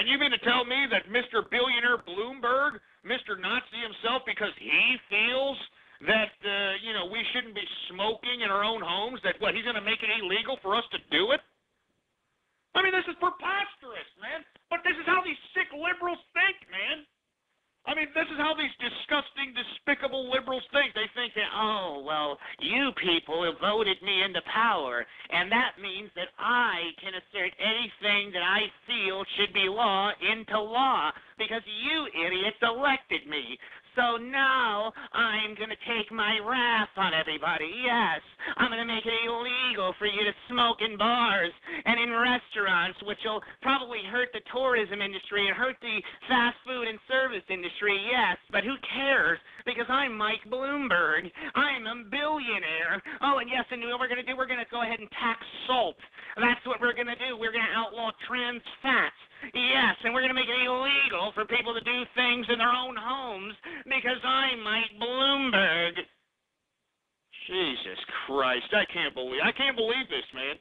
And you mean to tell me that Mr. Billionaire Bloomberg, Mr. Nazi himself, because he feels that, we shouldn't be smoking in our own homes, that, he's going to make it illegal for us to do it? I mean, this is preposterous, man. But this is how these sick liberals think, man. I mean, this is how these disgusting, despicable liberals think. They think that, oh, well, you people have voted me into power, and that means that I can assert anything that I feel should be law into law because you idiots elected me. So now I'm going to take my wrath on everybody. Yes, I'm going to make it illegal for you to smoke in bars and in restaurants, which will probably hurt the tourism industry and hurt the fast food and service industry, yes, but who cares? Because I'm Mike Bloomberg. I'm a billionaire. Oh, and yes, and what we're going to do, we're going to go ahead and tax salt. That's what we're going to do. We're going to outlaw trans fats. Yes, and we're going to make it illegal for people to do things in their own homes because I'm Mike Bloomberg. Jesus Christ, I can't believe this, man.